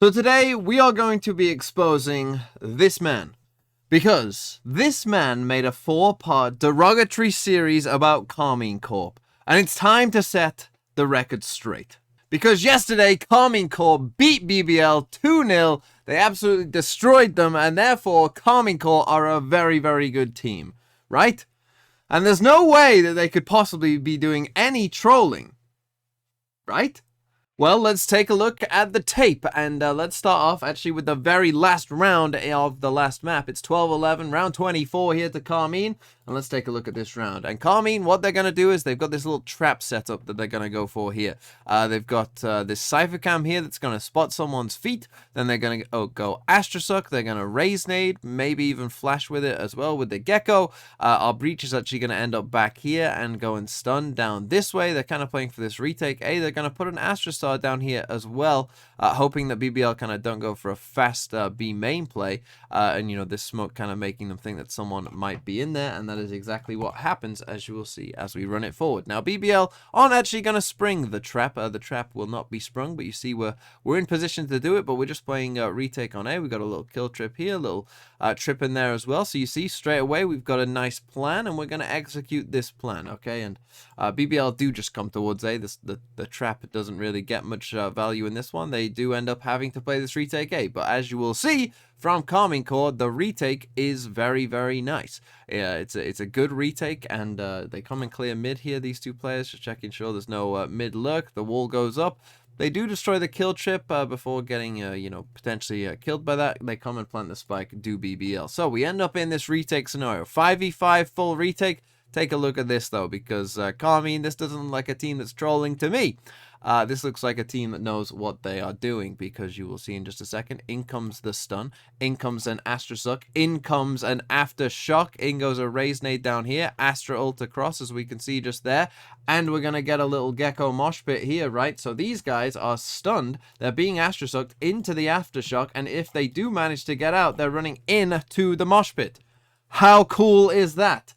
So today we are going to be exposing this man, because this man made a 4-part derogatory series about Karmine Corp, and it's time to set the record straight. Because yesterday, Karmine Corp beat BBL 2-0, they absolutely destroyed them, and therefore Karmine Corp are a very, very good team, right? And there's no way that they could possibly be doing any trolling, right? Well, let's take a look at the tape, and let's start off actually with the very last round of the last map. It's 12-11, round 24 here to Karmine, and let's take a look at this round. And Karmine, what they're going to do is they've got this little trap setup that they're going to go for here. They've got this cypher cam here that's going to spot someone's feet, then they're going to go Astrasuck, they're going to raise nade, maybe even flash with it as well with the Gecko. Our breach is actually going to end up back here and go and stun down this way. They're kind of playing for this retake. They're going to put an Astrasuck down here as well, hoping that BBL kind of don't go for a fast B main play, and you know, this smoke kind of making them think that someone might be in there, and that is exactly what happens, as you will see as we run it forward. Now BBL aren't actually going to spring the trap. The trap will not be sprung, but you see we're in position to do it, but we're just playing retake on A. We've got a little kill trip here, a little trip in there as well, so you see straight away we've got a nice plan, and we're going to execute this plan, okay? And BBL do just come towards A. The trap doesn't really get much value in this one. They do end up having to play this retake A, but as you will see from Karmine Corp, the retake is very, very nice. Yeah, it's a good retake, and they come and clear mid here, these two players, just checking sure there's no mid lurk. The wall goes up. They do destroy the kill trip before getting, you know, potentially killed by that. They come and plant the spike, do BBL. So we end up in this retake scenario. 5v5 full retake. Take a look at this, though, because Karmine, this doesn't look like a team that's trolling to me. This looks like a team that knows what they are doing, because you will see in just a second. In comes the stun. In comes an Astrasuck. In comes an Aftershock. In goes a raise nade down here. Astra ult across, as we can see just there. And we're going to get a little Gecko mosh pit here, right? So these guys are stunned. They're being Astrasucked into the Aftershock. And if they do manage to get out, they're running into the mosh pit. How cool is that?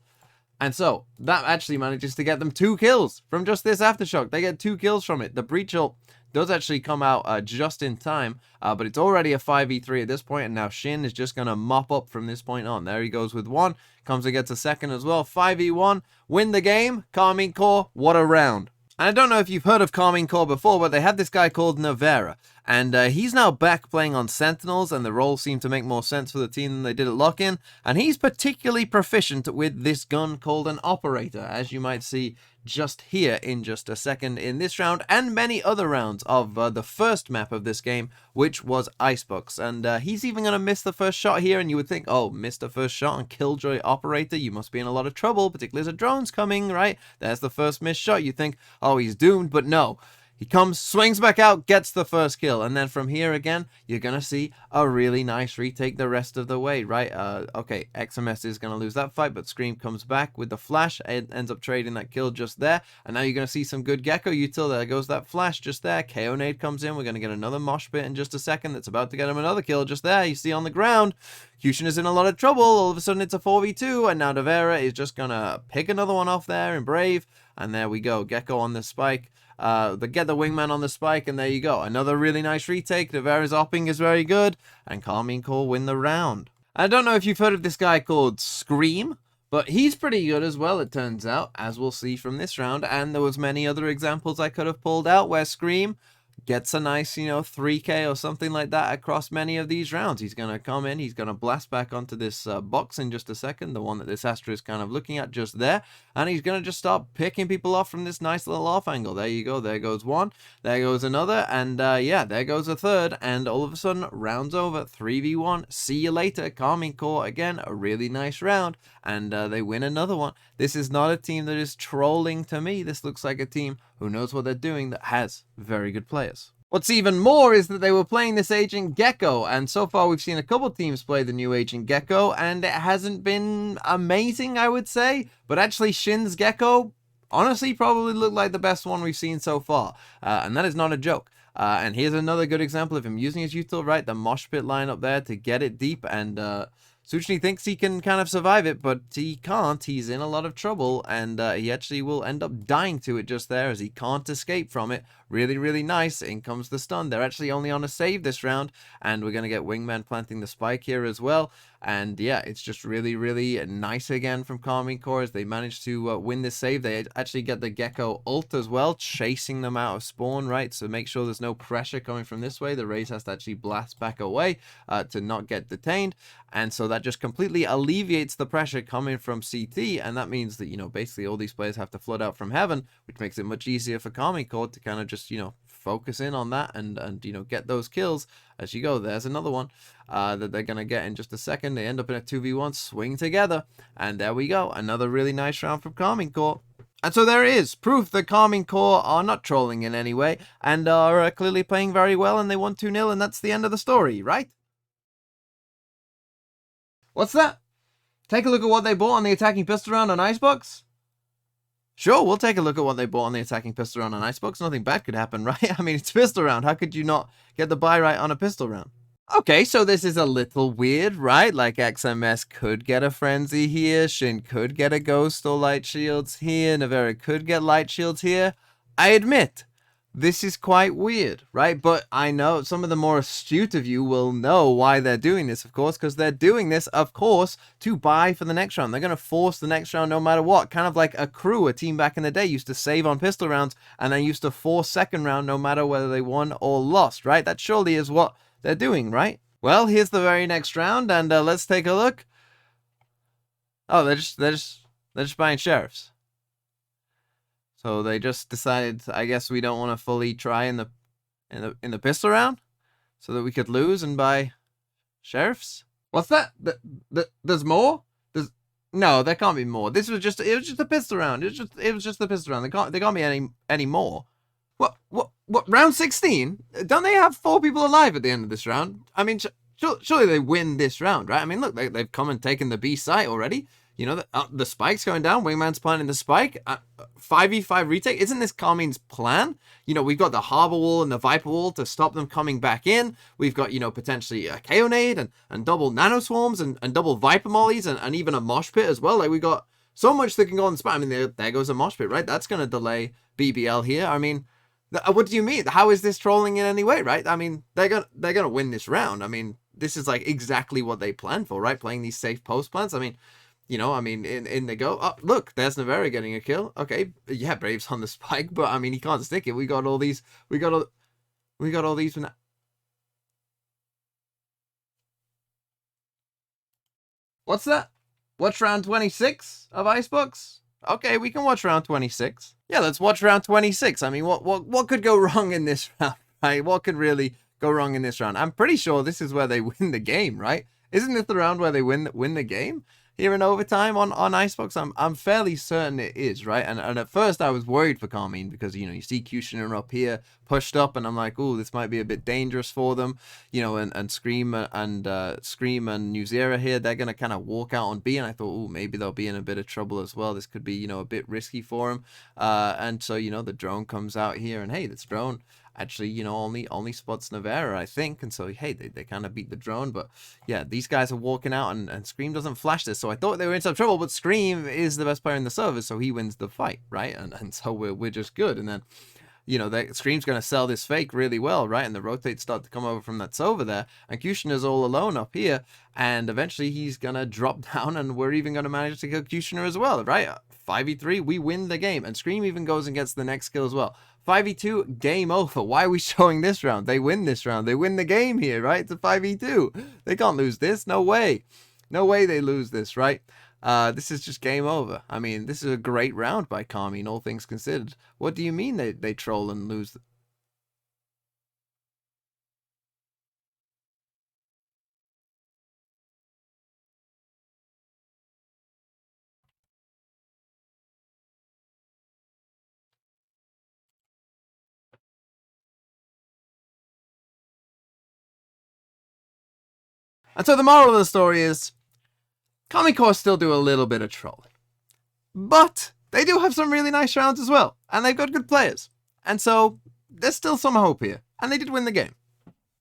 And so, that actually manages to get them 2 kills from just this Aftershock. They get 2 kills from it. The breach ult does actually come out just in time, but it's already a 5v3 at this point, and now Shin is just going to mop up from this point on. There he goes with 1, comes and gets a second as well. 5v1, win the game. Karmine Corp, what a round. And I don't know if you've heard of Karmine Corp before, but they had this guy called Nevera. And he's now back playing on Sentinels, and the roles seem to make more sense for the team than they did at Lock-In. And he's particularly proficient with this gun called an Operator, as you might see just here in just a second in this round, and many other rounds of the first map of this game, which was Icebox. And he's even going to miss the first shot here, and you would think, oh, missed the first shot on Killjoy Operator, you must be in a lot of trouble, particularly as a drone's coming, right? There's the first missed shot. You think, oh, he's doomed, but no. He comes, swings back out, gets the first kill, and then from here again, you're going to see a really nice retake the rest of the way, right? Okay, XMS is going to lose that fight, but Scream comes back with the flash, and ends up trading that kill just there, and now you're going to see some good Gecko util. There goes that flash just there. KO nade comes in. We're going to get another mosh pit in just a second. That's about to get him another kill just there. You see on the ground, Cushion is in a lot of trouble. All of a sudden, it's a 4v2, and now Devera is just going to pick another one off there in Brave, and there we go. Gecko on the spike. Get the wingman on the spike, and there you go. Another really nice retake. Devera's opping is very good, and Karmine Corp win the round. I don't know if you've heard of this guy called Scream, but he's pretty good as well, it turns out, as we'll see from this round. And there was many other examples I could have pulled out where Scream gets a nice, 3k or something like that across many of these rounds. He's going to come in, he's going to blast back onto this box in just a second, the one that this Astra is kind of looking at just there, and he's going to just start picking people off from this nice little off angle. There you go, there goes one, there goes another, and yeah, there goes a third, and all of a sudden, round's over, 3v1, see you later. Karmine Corp, again, a really nice round, and they win another one. This is not a team that is trolling to me. This looks like a team who knows what they're doing, that has very good players. What's even more is that they were playing this Agent Gecko, and so far we've seen a couple teams play the new Agent Gecko, and it hasn't been amazing, I would say, but actually Shin's Gecko honestly probably looked like the best one we've seen so far, and that is not a joke. And here's another good example of him using his util, right? The mosh pit line up there to get it deep, and Suchny thinks he can kind of survive it, but he can't. He's in a lot of trouble, and he actually will end up dying to it just there, as he can't escape from it. really, really nice. In comes the stun. They're actually only on a save this round, and we're going to get Wingman planting the spike here as well. And yeah, it's just really, really nice again from Karmine Corp as they manage to win this save. They actually get the Gecko ult as well, chasing them out of spawn, right? So make sure there's no pressure coming from this way. The Raze has to actually blast back away to not get detained. And so that just completely alleviates the pressure coming from CT. And that means that, you know, basically all these players have to flood out from heaven, which makes it much easier for Karmine Corp to kind of just, you know, focus in on that and you know, get those kills as you go. There's another one that they're going to get in just a second. They end up in a 2v1, swing together, and there we go. Another really nice round from Karmine Corp. And so there is proof that Karmine Corp are not trolling in any way and are clearly playing very well, and they won 2-0, and that's the end of the story, right? What's that? Take a look at what they bought on the attacking pistol round on Icebox? Sure, we'll take a look at what they bought on the attacking pistol round on Icebox. Nothing bad could happen, right? I mean, it's pistol round. How could you not get the buy right on a pistol round? Okay, so this is a little weird, right? Like XMS could get a Frenzy here, Shin could get a Ghost or Light Shields here, Navera could get Light Shields here. I admit, this is quite weird, right? But I know some of the more astute of you will know why they're doing this, of course, because they're doing this, of course, to buy for the next round. They're going to force the next round no matter what. Kind of like a crew, a team back in the day, used to save on pistol rounds, and then used to force second round no matter whether they won or lost, right? That surely is what they're doing, right? Well, here's the very next round, and let's take a look. Oh, they're just buying sheriffs. So they just decided, I guess we don't want to fully try in the pistol round, so that we could lose and buy sheriffs. What's that? There's more? No, there can't be more. It was just a pistol round. It was just the pistol round. They can't be any more. What, round 16? Don't they have 4 people alive at the end of this round? I mean, surely they win this round, right? I mean, look, they've come and taken the B site already. You know, the spike's going down. Wingman's planting the spike. 5v5 retake. Isn't this Karmine's plan? You know, we've got the Harbor Wall and the Viper Wall to stop them coming back in. We've got, you know, potentially a KO nade and double Nano Swarms and double Viper Mollies and even a Mosh Pit as well. Like, we got so much that can go on the spot. I mean, there goes a Mosh Pit, right? That's going to delay BBL here. I mean, what do you mean? How is this trolling in any way, right? I mean, they're gonna win this round. I mean, this is like exactly what they planned for, right? Playing these safe post plans. I mean, you know, I mean, in they go. Oh, look, there's Navera getting a kill. Okay, yeah, Brave's on the spike, but I mean, he can't stick it. We got all these. We got all these. What's that? Watch round 26 of Icebox? Okay, we can watch round 26. Yeah, let's watch round 26. I mean, what could go wrong in this round, right? What could really go wrong in this round? I'm pretty sure this is where they win the game, right? Isn't this the round where they win the game? Here in overtime on Icebox, I'm fairly certain it is, right? And at first I was worried for Karmine because, you know, you see Kushner up here pushed up, and I'm like, oh, this might be a bit dangerous for them, you know, and Scream and New Zera here, they're gonna kind of walk out on B, and I thought, oh, maybe they'll be in a bit of trouble as well. This could be, you know, a bit risky for them, and so, you know, the drone comes out here, and hey, this drone actually, you know, only spots Navera, I think, and so, hey, they kind of beat the drone, but yeah, these guys are walking out, and Scream doesn't flash this, so I thought they were in some trouble, but Scream is the best player in the server, so he wins the fight, right? And so we're just good, and then, you know, Scream's going to sell this fake really well, right? And the rotates start to come over from that Sova there, and Kushner's all alone up here, and eventually he's going to drop down, and we're even going to manage to kill Kushner as well, right? 5v3, we win the game, and Scream even goes and gets the next kill as well. 5v2, game over. Why are we showing this round? They win this round. They win the game here, right? It's a 5v2. They can't lose this. No way. No way they lose this, right? This is just game over. I mean, this is a great round by Karmine, all things considered. What do you mean they troll and lose? And so the moral of the story is, Karmine Corp still do a little bit of trolling. But they do have some really nice rounds as well. And they've got good players. And so there's still some hope here. And they did win the game.